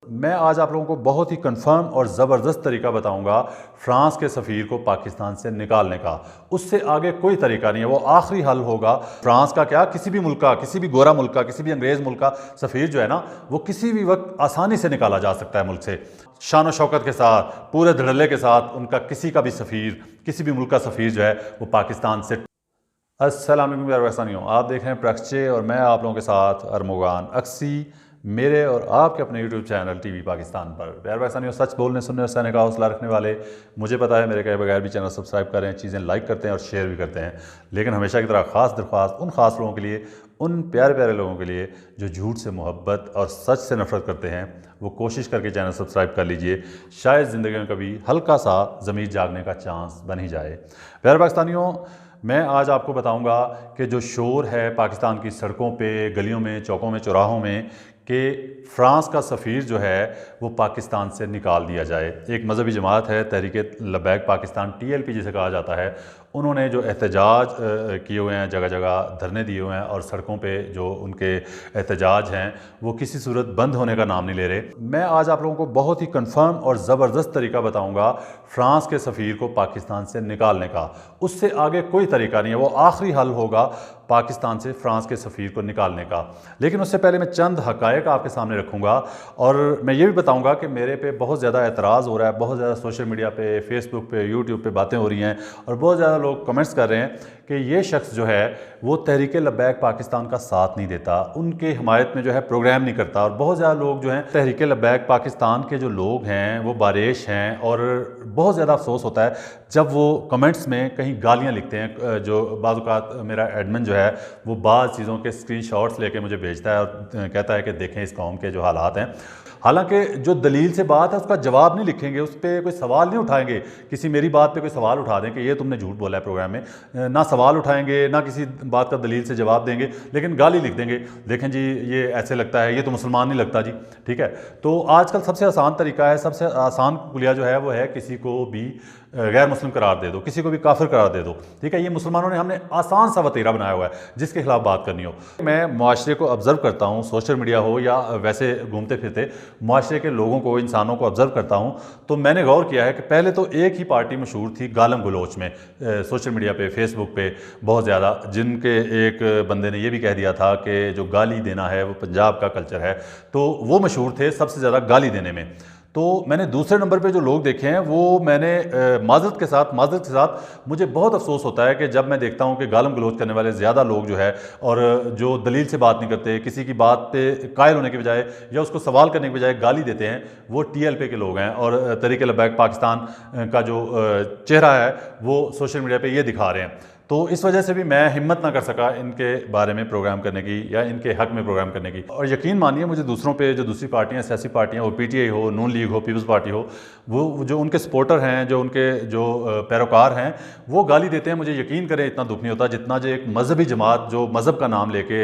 मैं आज आप लोगों को बहुत ही कंफर्म और ज़बरदस्त तरीका बताऊंगा फ्रांस के सफ़ीर को पाकिस्तान से निकालने का। उससे आगे कोई तरीका नहीं है, वो आखिरी हल होगा। फ्रांस का क्या, किसी भी मुल्क का, किसी भी गोरा मुल्क का, किसी भी अंग्रेज़ मुल्क का सफ़ीर जो है ना, वो किसी भी वक्त आसानी से निकाला जा सकता है मुल्क से। शान शौकत के साथ, पूरे धड़ल्ले के साथ उनका किसी का भी सफ़ीर, किसी भी मुल्क का सफ़ीर जो है वो पाकिस्तान से। अस्सलाम वालेकुम प्यारे पाकिस्तानियों, आप देख रहे हैं प्रक्षे और मैं आप लोगों के साथ अरमुगान अक्सी, मेरे और आपके अपने यूट्यूब चैनल टीवी पाकिस्तान पर। प्यारे पाकिस्तानियों, सच बोलने सुनने और सहने का हौसला रखने वाले, मुझे पता है मेरे कहे बगैर भी चैनल सब्सक्राइब करें, चीज़ें लाइक करते हैं और शेयर भी करते हैं। लेकिन हमेशा की तरह ख़ास दरख्वास्त उन ख़ास लोगों के लिए, उन प्यारे प्यारे लोगों के लिए जो झूठ से मोहब्बत और सच से नफ़रत करते हैं, वो कोशिश करके चैनल सब्सक्राइब कर लीजिए। शायद ज़िंदगी में कभी हल्का सा ज़मीर जागने का चांस बन ही जाए। प्यारे पाकिस्तानियों, मैं आज आपको बताऊंगा कि जो शोर है पाकिस्तान की सड़कों पे, गलियों में, चौकों में, चौराहों में, कि फ़्रांस का सफ़ीर जो है वो पाकिस्तान से निकाल दिया जाए। एक मजहबी जमात है तहरीक लब्बैक पाकिस्तान, TLP जिसे कहा जाता है, उन्होंने जो एहतजाज किए हुए हैं, जगह जगह धरने दिए हुए हैं और सड़कों पे जो उनके एहतजाज हैं वो किसी सूरत बंद होने का नाम नहीं ले रहे। मैं आज आप लोगों को बहुत ही कंफर्म और ज़बरदस्त तरीका बताऊंगा फ़्रांस के सफ़ीर को पाकिस्तान से निकालने का। उससे आगे कोई तरीका नहीं है, वो आखिरी हल होगा पाकिस्तान से फ़्रांस के सफ़ीर को निकालने का। लेकिन उससे पहले मैं चंद हक़ाइक़ आपके सामने रखूँगा और मैं ये भी बताऊँगा कि मेरे पे बहुत ज़्यादा एतराज़ हो रहा है, बहुत ज़्यादा सोशल मीडिया पे, फेसबुक पे, यूट्यूब पे बातें हो रही हैं और बहुत ज़्यादा लोग कमेंट्स कर रहे हैं कि ये शख्स जो है वो तहरीक लब्बैक पाकिस्तान का साथ नहीं देता, उनके हिमायत में जो है प्रोग्राम नहीं करता। और बहुत ज़्यादा लोग जो हैं तहरीक लब्बैक पाकिस्तान के जो लोग हैं वो बारिश हैं और बहुत ज़्यादा अफसोस होता है जब वो कमेंट्स में कहीं गालियाँ लिखते हैं। जो बाज़ औक़ात मेरा एडमिन जो है वो बाज़ चीज़ों के स्क्रीनशॉट्स लेके मुझे भेजता है और कहता है कि देखें इस कौम के जो हालात हैं। हालांकि जो दलील से बात है उसका जवाब नहीं लिखेंगे, उस पर कोई सवाल नहीं उठाएंगे, किसी मेरी बात पे कोई सवाल उठा दें कि ये तुमने झूठ बोला है प्रोग्राम में, ना सवाल उठाएंगे ना किसी बात का दलील से जवाब देंगे, लेकिन गाली लिख देंगे, देखें जी ये ऐसे लगता है, ये तो मुसलमान नहीं लगता जी। ठीक है, तो आजकल सबसे आसान तरीका है, सबसे आसान कुलिया जो है वो है किसी को भी गैर मुस्लिम करार दे दो, किसी को भी काफिर करार दे दो। ठीक है, ये मुसलमानों ने हमने आसान सा वतीरा बनाया हुआ है जिसके खिलाफ बात करनी हो। मैं मुआशरे को ऑब्ज़र्व करता हूँ, सोशल मीडिया हो या वैसे घूमते फिरते मुआशरे के लोगों को, इंसानों को ऑब्ज़र्व करता हूँ, तो मैंने गौर किया है कि पहले तो एक ही पार्टी मशहूर थी गालम गलोच में, सोशल मीडिया पे, फेसबुक पे बहुत ज़्यादा, जिनके एक बंदे ने यह भी कह दिया था कि जो गाली देना है वो पंजाब का कल्चर है, तो वो मशहूर थे सबसे ज़्यादा गाली देने में। तो मैंने दूसरे नंबर पे जो लोग देखे हैं वो मैंने माजरत के साथ मुझे बहुत अफसोस होता है कि जब मैं देखता हूं कि गालम गलोच करने वाले ज़्यादा लोग जो है और जो दलील से बात नहीं करते, किसी की बात पे कायल होने के बजाय या उसको सवाल करने के बजाय गाली देते हैं, वो TLP के लोग हैं और तहरीक लब्बैक पाकिस्तान का जो चेहरा है वो सोशल मीडिया पर ये दिखा रहे हैं। तो इस वजह से भी मैं हिम्मत ना कर सका इनके बारे में प्रोग्राम करने की या इनके हक में प्रोग्राम करने की। और यकीन मानिए मुझे दूसरों पे जो दूसरी पार्टियां, सियासी पार्टियां, वो PTI हो, नून लीग हो, पीपल्स पार्टी हो, वो जो उनके सपोर्टर हैं, जो उनके जो पैरोकार हैं, वो गाली देते हैं। मुझे यकीन करें इतना दुख नहीं होता जितना जो एक मजहबी जमात जो मज़हब का नाम लेके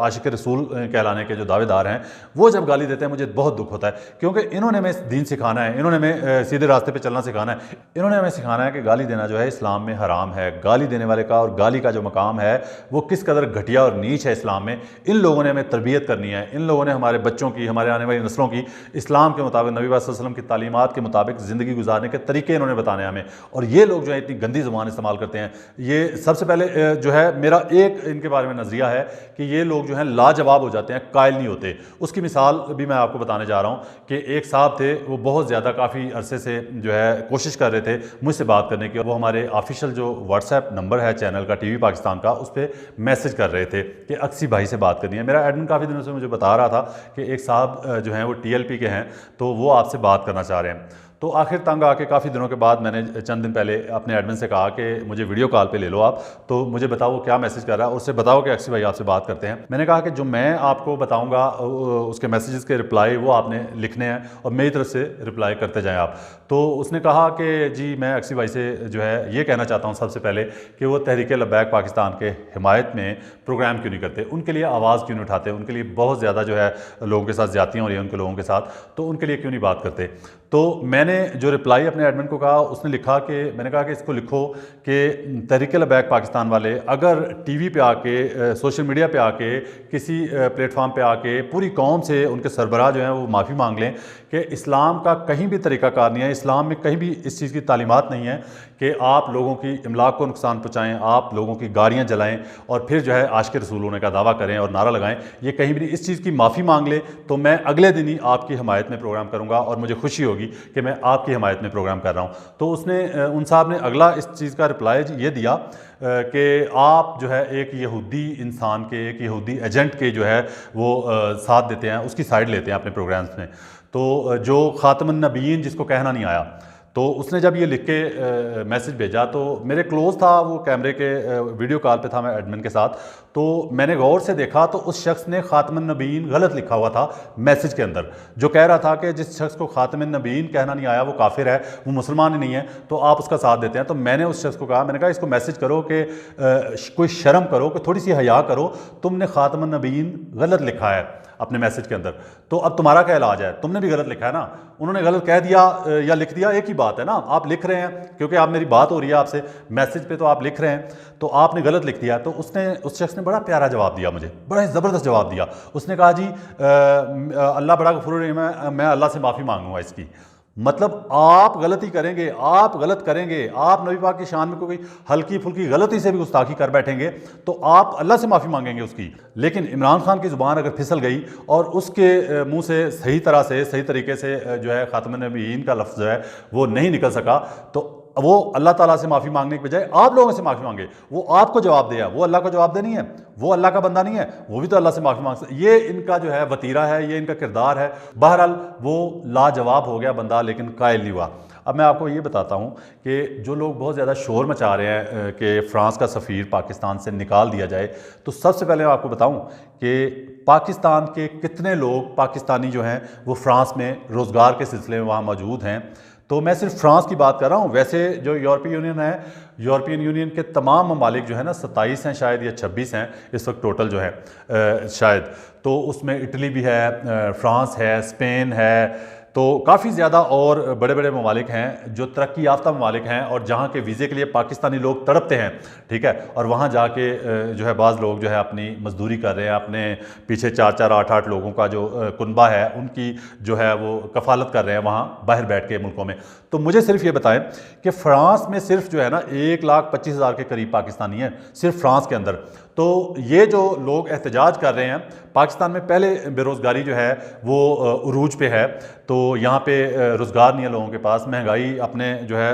आशिक रसूल कहलाने के जो दावेदार हैं वो जब गाली देते हैं मुझे बहुत दुख होता है, क्योंकि इन्होंने हमें दीन सिखाना है, इन्होंने हमें सीधे रास्ते पर चलना सिखाना है, इन्होंने हमें सिखाना है कि गाली देना जो है इस्लाम में हराम है। गाली देने वाले का और गाली का जो मकाम है वो किस कदर घटिया और नीच है इस्लाम में, इन लोगों ने हमें तरबियत करनी है। इन लोगों ने हमारे बच्चों की, हमारे आने वाली नस्लों की इस्लाम के मुताबिक, नबी सल्लल्लाहु अलैहि वसल्लम की तालीमात के मुताबिक ज़िंदगी गुजारने के तरीके इन्होंने बताने हमें। और ये लोग जो है इतनी गंदी ज़ुबान इस्तेमाल करते हैं। ये सबसे पहले जो है मेरा एक इनके बारे में नज़रिया है कि ये लोग जो है लाजवाब हो जाते हैं, कायल नहीं होते। उसकी मिसाल भी मैं आपको बताने जा रहा हूँ कि एक साहब थे, वो बहुत ज़्यादा काफ़ी अरसे से जो है कोशिश कर रहे थे मुझसे बात करने की। वो हमारे ऑफिशियल जो WhatsApp नंबर है चैनल का, टीवी पाकिस्तान का, उस पर मैसेज कर रहे थे कि अक्सी भाई से बात करनी है। मेरा एडमिन काफ़ी दिनों से मुझे बता रहा था कि एक साहब जो हैं वो TLP के हैं, तो वो आपसे बात करना चाह रहे हैं। तो आखिर तंग आके काफ़ी दिनों के बाद मैंने चंद दिन पहले अपने एडमिन से कहा कि मुझे वीडियो कॉल पे ले लो आप, तो मुझे बताओ वो क्या मैसेज कर रहा है, उससे बताओ कि अक्सी भाई आपसे बात करते हैं। मैंने कहा कि जो मैं आपको बताऊंगा उसके मैसेजेस के रिप्लाई वो आपने लिखने हैं और मेरी तरफ से रिप्लाई करते जाएं आप। तो उसने कहा कि जी मैं अक्सी भाई से जो है ये कहना चाहता हूँ सबसे पहले कि वो तहरीक लब्बैक पाकिस्तान के हिमायत में प्रोग्राम क्यों नहीं करते, उनके लिए आवाज़ क्यों नहीं उठाते, उनके लिए बहुत ज़्यादा जो है लोगों के साथ ज़्यादतियाँ हो रही हैं उनके लोगों के साथ, तो उनके लिए क्यों नहीं बात करते। तो मैंने मैंने जो रिप्लाई अपने एडमिन को कहा, उसने लिखा कि मैंने कहा कि इसको लिखो कि तहरीक-ए-लबैक पाकिस्तान वाले अगर टीवी पे आके, सोशल मीडिया पे आके, किसी प्लेटफॉर्म पे आके पूरी कौम से उनके सरबराह जो हैं वो माफ़ी मांग लें कि इस्लाम का कहीं भी तरीक़ाकार नहीं है, इस्लाम में कहीं भी इस चीज़ की तालीमात नहीं है कि आप लोगों की इमलाक को नुकसान पहुँचाएँ, आप लोगों की गाड़ियाँ जलाएँ और फिर जो है आशिक़ रसूल होने का दावा करें और नारा लगाएं। ये कहीं भी नहीं। इस चीज़ की माफ़ी मांग लें तो मैं अगले दिन ही आपकी हमायत में प्रोग्राम करूँगा और मुझे खुशी होगी कि मैं आपकी हमायत में प्रोग्राम कर रहा हूँ। तो उन साहब ने अगला इस चीज़ का रिप्लाई ये दिया कि आप जो है एक यहूदी इंसान के, एक यहूदी एजेंट के जो है वो साथ देते हैं, उसकी साइड लेते हैं अपने प्रोग्राम्स में। तो जो ख़ातमुन नबीयीन जिसको कहना नहीं आया, तो उसने जब ये लिख के मैसेज भेजा तो मेरे क्लोज़ था, वो कैमरे के वीडियो कॉल पे था मैं एडमिन के साथ, तो मैंने गौर से देखा तो उस शख्स ने ख़ातमुन नबीयीन गलत लिखा हुआ था मैसेज के अंदर, जो कह रहा था कि जिस शख्स को ख़ातमुन नबीयीन कहना नहीं आया वो काफिर है, वो मुसलमान ही नहीं है, तो आप उसका साथ देते हैं। तो मैंने उस शख्स को कहा, मैंने कहा इसको मैसेज करो कि कोई शर्म करो, कि थोड़ी सी हया करो, तुमने ख़ातमुन नबीयीन गलत लिखा है अपने मैसेज के अंदर, तो अब तुम्हारा क्या इलाज है, तुमने भी गलत लिखा है ना। उन्होंने गलत कह दिया या लिख दिया, एक ही बात है ना। आप लिख रहे हैं क्योंकि आप मेरी बात हो रही है आपसे मैसेज पे, तो आप लिख रहे हैं, तो आपने गलत लिख दिया। तो उस शख्स ने बड़ा प्यारा जवाब दिया, मुझे बड़ा ही ज़बरदस्त जवाब दिया। उसने कहा जी अल्लाह बड़ा गफूर रहीम है, मैं अल्लाह से माफ़ी मांगूंगा इसकी। मतलब आप गलती करेंगे, आप गलत करेंगे, आप नबी पाक की शान में कोई हल्की फुल्की गलती से भी गुस्ताखी कर बैठेंगे तो आप अल्लाह से माफ़ी मांगेंगे उसकी। लेकिन इमरान खान की ज़ुबान अगर फिसल गई और उसके मुंह से सही तरह से, सही तरीके से जो है ख़ातमुन नबीयीन का लफ्ज़ जो है वो नहीं निकल सका, तो वो अल्लाह ताला से माफ़ी मांगने के बजाय आप लोगों से माफ़ी मांगे। वो आपको जवाब दिया, वो अल्लाह को जवाब दे नहीं है, वो अल्लाह का बंदा नहीं है, वो भी तो अल्लाह से माफ़ी मांग सकता। ये इनका जो है वतीरा है, ये इनका किरदार है। बहरहाल वो लाजवाब हो गया बंदा, लेकिन कायल नहीं हुआ। अब मैं आपको ये बताता हूँ कि जो लोग बहुत ज़्यादा शोर मचा रहे हैं कि फ़्रांस का सफ़ीर पाकिस्तान से निकाल दिया जाए, तो सबसे पहले मैं आपको बताऊँ कि पाकिस्तान के कितने लोग पाकिस्तानी जो हैं वो फ़्रांस में रोज़गार के सिलसिले में वहाँ मौजूद हैं। तो मैं सिर्फ फ्रांस की बात कर रहा हूँ, वैसे जो यूरोपीय यूनियन है, यूरोपियन यूनियन के तमाम ममालिक जो है ना 27 हैं शायद या 26 हैं इस वक्त टोटल जो है शायद, तो उसमें इटली भी है, फ्रांस है, स्पेन है, तो काफ़ी ज़्यादा और बड़े बड़े ममालिक हैं जो तरक्की याफ्ता ममालिक हैं और जहाँ के वीज़े के लिए पाकिस्तानी लोग तड़पते हैं, ठीक है। और वहाँ जाके जो है बाज़ लोग जो है अपनी मजदूरी कर रहे हैं, अपने पीछे 4-4, 8-8 लोगों का जो कुनबा है उनकी जो है वो कफ़ालत कर रहे हैं वहाँ बाहर बैठ के मुल्कों में। तो मुझे सिर्फ ये बताएं कि फ़्रांस में सिर्फ जो है ना 1,25,000 के करीब पाकिस्तानी हैं सिर्फ फ्रांस के अंदर। तो ये जो लोग एहतजाज कर रहे हैं, पाकिस्तान में पहले बेरोज़गारी जो है वो उरूज पे है, तो यहाँ पे रोज़गार नहीं है लोगों के पास, महंगाई अपने जो है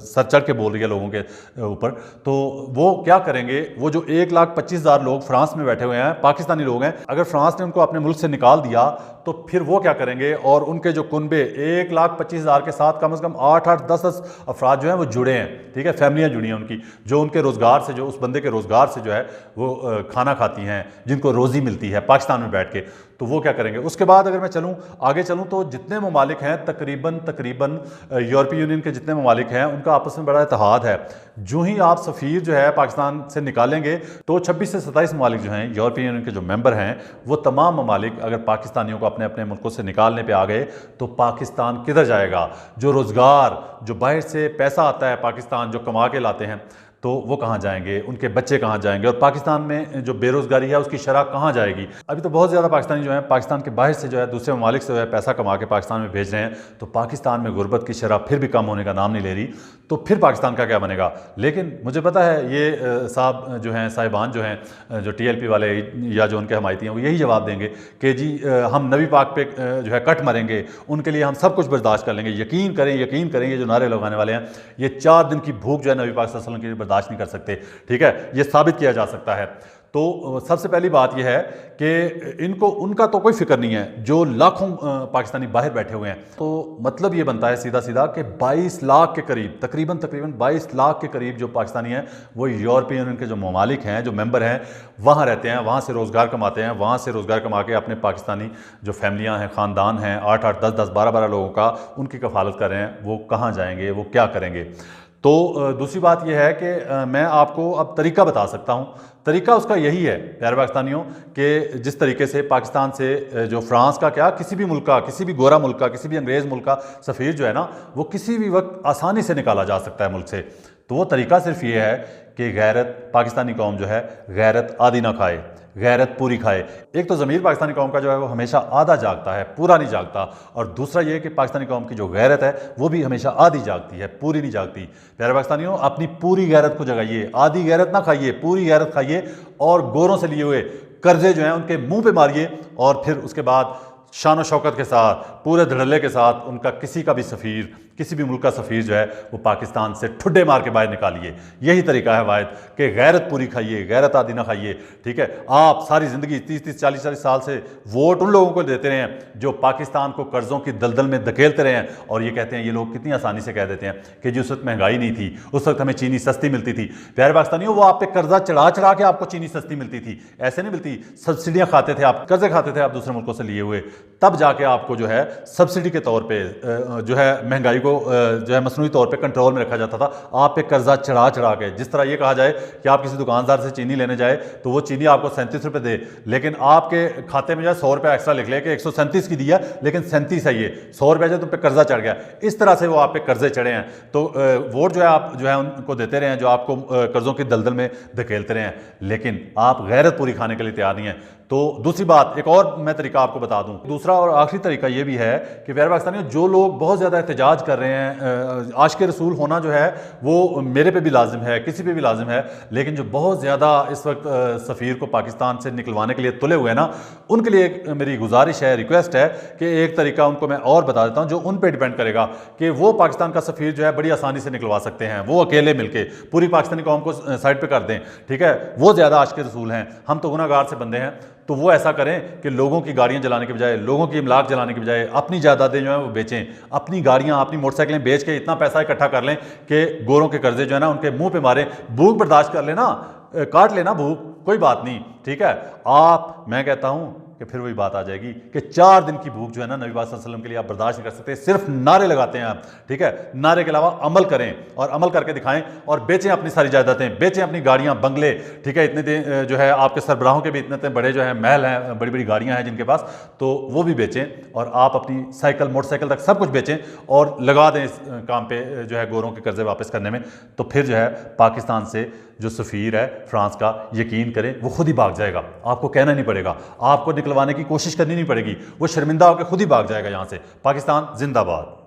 सर चढ़ के बोल रही है लोगों के ऊपर। तो वो क्या करेंगे, वो जो 1,25,000 लोग फ्रांस में बैठे हुए हैं, पाकिस्तानी लोग हैं, अगर फ्रांस ने उनको अपने मुल्क से निकाल दिया तो फिर वो क्या करेंगे। और उनके जो कुनबे 1,25,000 के साथ कम से कम 8-8, 10-10 अफराद जो हैं वो जुड़े हैं, ठीक है, फैमिलियाँ जुड़ी हैं उनकी, जो उनके रोज़गार से, जो उस बंदे के रोज़गार से जो है वो खाना खाती हैं, जिनको रोज़ी मिलती है पाकिस्तान में बैठ के। तो वो क्या करेंगे। उसके बाद अगर मैं चलूँ आगे चलूँ तो जितने ममालिक हैं तकरीबन यूरोपीय यूनियन के जितने ममालिक हैं उनका आपस में बड़ा इत्तेहाद है। जो ही आप सफ़ीर जो है पाकिस्तान से निकालेंगे तो 26 से 27 ममालिक जो हैं यूरोपीय यूनियन के जो मेंबर हैं, वो तमाम ममालिक अगर पाकिस्तानियों को अपने अपने मुल्कों से निकालने पे आ गए तो पाकिस्तान किधर जाएगा। जो रोज़गार, जो बाहर से पैसा आता है पाकिस्तान जो कमा के लाते हैं, तो वो कहाँ जाएंगे, उनके बच्चे कहाँ जाएंगे, और पाकिस्तान में जो बेरोज़गारी है उसकी शरह कहाँ जाएगी। अभी तो बहुत ज़्यादा पाकिस्तानी जो है पाकिस्तान के बाहर से जो है दूसरे ममालिक से जो है पैसा कमा के पाकिस्तान में भेज रहे हैं, तो पाकिस्तान में गुर्बत की शरह फिर भी कम होने का नाम नहीं ले रही। तो फिर पाकिस्तान का क्या बनेगा। लेकिन मुझे पता है ये साहब जो हैं, साहिबान जो हैं, जो TLP वाले या जो उनके हमायती हैं, वो यही जवाब देंगे कि जी हम नबी पाक पे जो है कट मरेंगे, उनके लिए हम सब कुछ बर्दाश्त कर लेंगे। यकीन करें ये जो नारे लगाने वाले हैं, ये 4 दिन की भूख जो है नबी पाक सल्लल्लाहु अलैहि वसल्लम की बर्दाश्त नहीं कर सकते, ठीक है, ये साबित किया जा सकता है। तो सबसे पहली बात यह है कि इनको उनका तो कोई फिक्र नहीं है, जो लाखों पाकिस्तानी बाहर बैठे हुए हैं। तो मतलब ये बनता है सीधा सीधा कि 22 लाख के करीब, तकरीबन 22 लाख के करीब जो पाकिस्तानी हैं वो यूरोपीय यूनियन के जो ममालिक हैं, जो मेंबर हैं, वहाँ रहते हैं, वहाँ से रोज़गार कमाते हैं, वहाँ से रोज़गार कमा के अपने पाकिस्तानी जो फैमिलियाँ हैं, ख़ानदान हैं, 8-8, 10-10, 12-12 लोगों का, उनकी कफ़ालत कर रहे हैं। वो कहाँ जाएंगे, वो क्या करेंगे। तो दूसरी बात यह है कि मैं आपको अब तरीका बता सकता हूँ। तरीका उसका यही है प्यारे पाकिस्तानियों, कि जिस तरीके से पाकिस्तान से जो फ्रांस का क्या, किसी भी मुल्क का, किसी भी गोरा मुल्क का, किसी भी अंग्रेज़ मुल्क का सफ़ीर जो है ना, वो किसी भी वक्त आसानी से निकाला जा सकता है मुल्क से। तो वो तरीका सिर्फ ये है कि गैरत पाकिस्तानी कौम जो है गैरत आधी ना खाए, गैरत पूरी खाए। एक तो ज़मीर पाकिस्तानी कौम का जो है वो हमेशा आधा जागता है, पूरा नहीं जागता। और दूसरा ये कि पाकिस्तानी कौम की जो गैरत है वो भी हमेशा आधी जागती है, पूरी नहीं जागती। प्यारे पाकिस्तानियों, अपनी पूरी गैरत को जगाइए, आधी गैरत ना खाइए, पूरी गैरत खाइए। और गोरों से लिए हुए कर्जे जो हैं उनके मुंह पे मारिए, और फिर उसके बाद शान शौकत के साथ, पूरे धड़ल्ले के साथ उनका किसी का भी सफ़ीर, किसी भी मुल्क का सफ़ीर जो है वो पाकिस्तान से ठुड्डे मार के बाहर निकालिए। यही तरीका है वाहिद, कि गैरत पूरी खाइए, गैरत आदि ना खाइए। ठीक है, आप सारी ज़िंदगी 30-30 40-40 साल से वोट उन लोगों को देते रहे हैं जो पाकिस्तान को कर्ज़ों की दलदल में धकेलते रहे हैं, और ये कहते हैं, ये लोग कितनी आसानी से कह देते हैं कि जी उस वक्त महंगाई नहीं थी, उस वक्त हमें चीनी सस्ती मिलती थी। प्यारे पाकिस्तानियों, वो आप पे कर्जा चढ़ा चढ़ा के आपको चीनी सस्ती मिलती थी, ऐसे नहीं मिलती। सब्सिडियाँ खाते थे आप, कर्जे खाते थे आप दूसरे मुल्कों से लिए हुए, तब जाके आपको जो है सब्सिडी के तौर पे जो है महंगाई को जो है मसनूई तौर पे कंट्रोल में रखा जाता था। आप पे कर्जा चढ़ा चढ़ा के, जिस तरह ये कहा जाए कि आप किसी दुकानदार से चीनी लेने जाए तो वो चीनी आपको 37 रुपये दे, लेकिन आपके खाते में जो है 100 रुपये एक्स्ट्रा लिख ले कि 137 की दिया, लेकिन 37 है, ये 100 रुपये जो तुम पे कर्जा चढ़ गया। इस तरह से वो आप पे कर्जे चढ़े हैं। तो वोट जो है आप जो है उनको देते रहे हैं जो आपको कर्जों की दलदल में धकेलते रहे हैं, लेकिन आप गैरत पूरी खाने के लिए तैयार नहीं है। तो दूसरी बात, एक और मैं तरीका आपको बता दूं। दूसरा और आखिरी तरीका ये भी है कि प्यारे पाकिस्तानियों, जो लोग बहुत ज़्यादा एहतजाज कर रहे हैं, आशिक़ रसूल होना जो है वो मेरे पे भी लाजिम है, किसी पे भी लाजिम है, लेकिन जो बहुत ज़्यादा इस वक्त सफ़ीर को पाकिस्तान से निकलवाने के लिए तुले हुए हैं ना, उनके लिए मेरी गुजारिश है, रिक्वेस्ट है कि एक तरीका उनको मैं और बता देता हूँ जो उन पर डिपेंड करेगा कि वो पाकिस्तान का सफ़ीर जो है बड़ी आसानी से निकलवा सकते हैं। वो अकेले मिलके पूरी पाकिस्तानी कौम को साइड पर कर दें। ठीक है, वो ज़्यादा आशिक़ रसूल हैं, हम तो गुनाहगार से बंदे हैं। तो वो ऐसा करें कि लोगों की गाड़ियां जलाने के बजाय, लोगों की इमलाक जलाने के बजाय अपनी जायदादें जो हैं वो बेचें, अपनी गाड़ियां, अपनी मोटरसाइकिलें बेच के इतना पैसा इकट्ठा कर लें कि गोरों के कर्जे जो है ना उनके मुंह पे मारें। भूख बर्दाश्त कर लेना, काट लेना भूख, कोई बात नहीं। ठीक है, मैं कहता हूं कि फिर वही बात आ जाएगी कि 4 दिन की भूख जो है ना नबी पाक सल्लल्लाहु अलैहि वसल्लम के लिए आप बर्दाश्त नहीं कर सकते। सिर्फ नारे लगाते हैं आप। ठीक है, नारे के अलावा अमल करें, और अमल करके दिखाएं, और बेचें अपनी सारी जायदादें, बेचें अपनी गाड़ियां, बंगले। ठीक है, इतने जो है आपके सरबराहों के भी इतने बड़े जो है महल हैं, बड़ी बड़ी गाड़ियां हैं जिनके पास, तो वो भी बेचें, और आप अपनी साइकिल, मोटरसाइकिल तक सब कुछ बेचें और लगा दें इस काम पे जो है गोरों के कर्जे वापस करने में। तो फिर जो है पाकिस्तान से जो सफ़ीर है फ्रांस का, यकीन करें वो खुद ही भाग जाएगा। आपको कहना नहीं पड़ेगा, आपको निकलवाने की कोशिश करनी नहीं पड़ेगी, वो शर्मिंदा होकर खुद ही भाग जाएगा यहाँ से। पाकिस्तान जिंदाबाद।